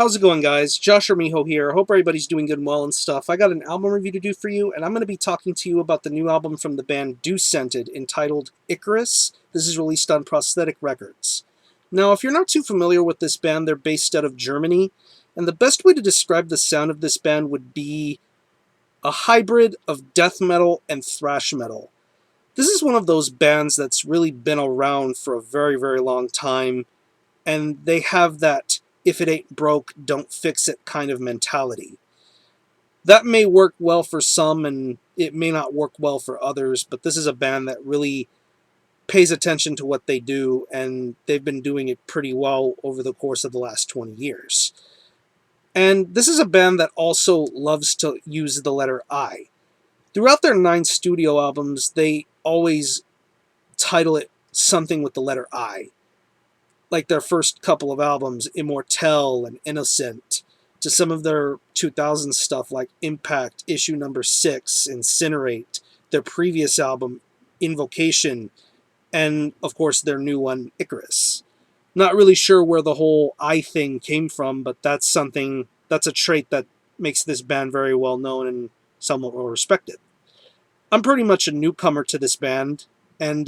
How's it going, guys? Josh Miho here. Hope everybody's doing good and well and stuff. I got an album review to do for you, and I'm going to be talking to you about the new album from the band Scented entitled Icarus. This is released on Prosthetic Records. Now, if you're not too familiar with this band, they're based out of Germany, and the best way to describe the sound of this band would be a hybrid of death metal and thrash metal. This is one of those bands that's really been around for a very, very long time, and they have that if it ain't broke, don't fix it kind of mentality. That may work well for some and it may not work well for others, but this is a band that really pays attention to what they do, and they've been doing it pretty well over the course of the last 20 years. And this is a band that also loves to use the letter I. Throughout their 9 studio albums, they always title it something with the letter I. Like their first couple of albums, Immortel and Innocent, to some of their 2000s stuff like Impact, issue number 6, Incinerate, their previous album, Invocation, and of course their new one, Icarus. Not really sure where the whole I thing came from, but that's a trait that makes this band very well known and somewhat well respected. I'm pretty much a newcomer to this band, and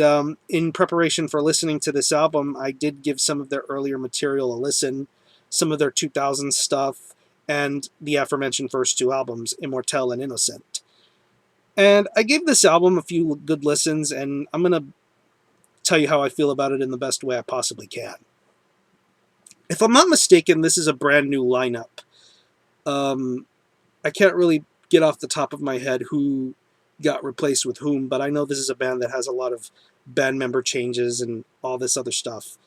in preparation for listening to this album, I did give some of their earlier material a listen, some of their 2000s stuff, and the aforementioned first 2 albums, Immortel and Innocent. And I gave this album a few good listens, and I'm going to tell you how I feel about it in the best way I possibly can. If I'm not mistaken, this is a brand new lineup. I can't really get off the top of my head who got replaced with whom, but I know this is a band that has a lot of band member changes and all this other stuff.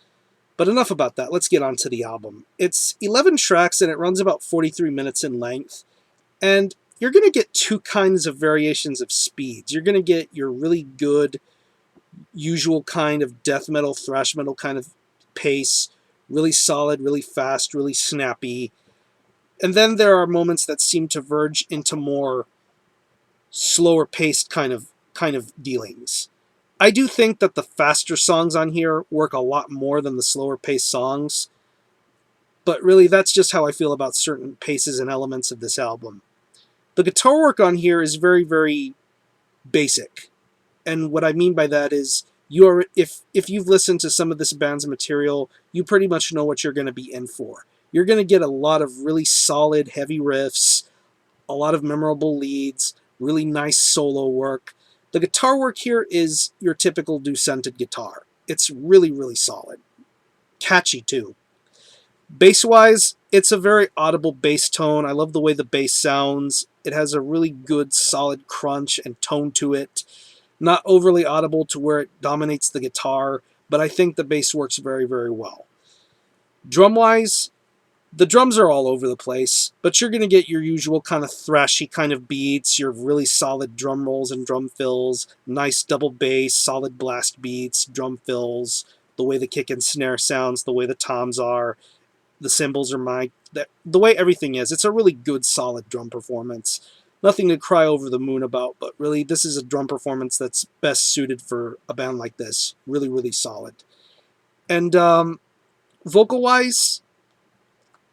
But enough about that. Let's get on to the album. It's 11 tracks and it runs about 43 minutes in length. And you're going to get 2 kinds of variations of speeds. You're going to get your really good, usual kind of death metal, thrash metal kind of pace. Really solid, really fast, really snappy. And then there are moments that seem to verge into more slower paced kind of dealings. I do think that the faster songs on here work a lot more than the slower paced songs, but really that's just how I feel about certain paces and elements of this album. The guitar work on here is very, very basic, and what I mean by that is if you've listened to some of this band's material, you pretty much know what you're going to be in for. You're going to get a lot of really solid, heavy riffs, a lot of memorable leads, really nice solo work. The guitar work here is your typical Scented guitar. It's really, really solid. Catchy, too. Bass-wise, it's a very audible bass tone. I love the way the bass sounds. It has a really good, solid crunch and tone to it. Not overly audible to where it dominates the guitar, but I think the bass works very, very well. Drum-wise, the drums are all over the place, but you're going to get your usual kind of thrashy kind of beats, your really solid drum rolls and drum fills, nice double bass, solid blast beats, drum fills, the way the kick and snare sounds, the way the toms are, the cymbals are the way everything is. It's a really good, solid drum performance. Nothing to cry over the moon about, but really this is a drum performance that's best suited for a band like this. Really, really solid. And vocal-wise,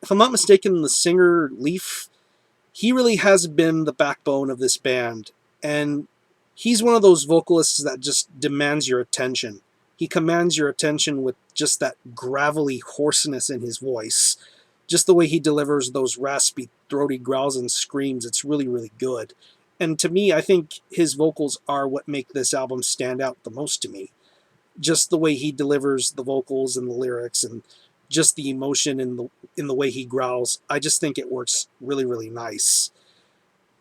if I'm not mistaken, the singer, Leaf, he really has been the backbone of this band. And he's one of those vocalists that just demands your attention. He commands your attention with just that gravelly hoarseness in his voice. Just the way he delivers those raspy, throaty growls and screams, it's really, really good. And to me, I think his vocals are what make this album stand out the most to me. Just the way he delivers the vocals and the lyrics and just the emotion in the way he growls, I just think it works really, really nice.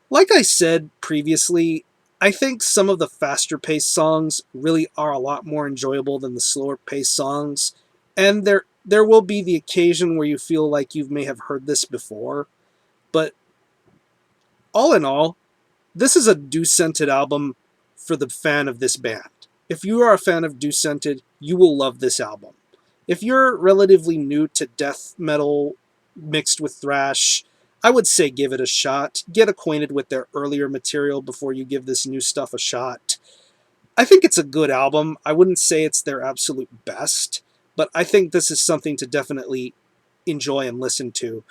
Like I said previously, I think some of the faster-paced songs really are a lot more enjoyable than the slower-paced songs, and there will be the occasion where you feel like you may have heard this before, but all in all, this is a Scented album for the fan of this band. If you are a fan of Scented, you will love this album. If you're relatively new to death metal mixed with thrash, I would say give it a shot. Get acquainted with their earlier material before you give this new stuff a shot. I think it's a good album. I wouldn't say it's their absolute best, but I think this is something to definitely enjoy and listen to.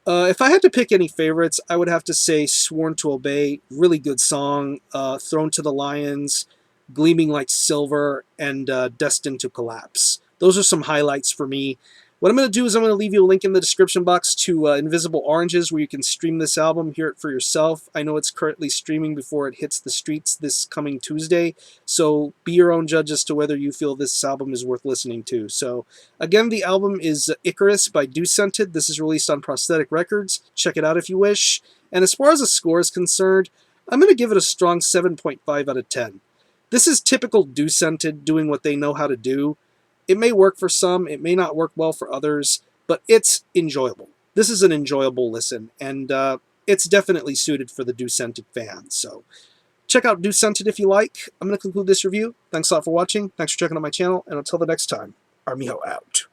If I had to pick any favorites, I would have to say Sworn to Obey, really good song. Thrown to the Lions, Gleaming Like Silver, and Destined to Collapse. Those are some highlights for me. What I'm going to do is I'm going to leave you a link in the description box to Invisible Oranges, where you can stream this album, hear it for yourself. I know it's currently streaming before it hits the streets this coming Tuesday, so be your own judge as to whether you feel this album is worth listening to. So again, the album is Icarus by Scented. This is released on Prosthetic Records. Check it out if you wish. And as far as the score is concerned, I'm going to give it a strong 7.5 out of 10. This is typical Scented doing what they know how to do. It may work for some, it may not work well for others, but it's enjoyable. This is an enjoyable listen, and it's definitely suited for the Scented fans. So check out Scented if you like. I'm going to conclude this review. Thanks a lot for watching. Thanks for checking out my channel, and until the next time, Armijo out.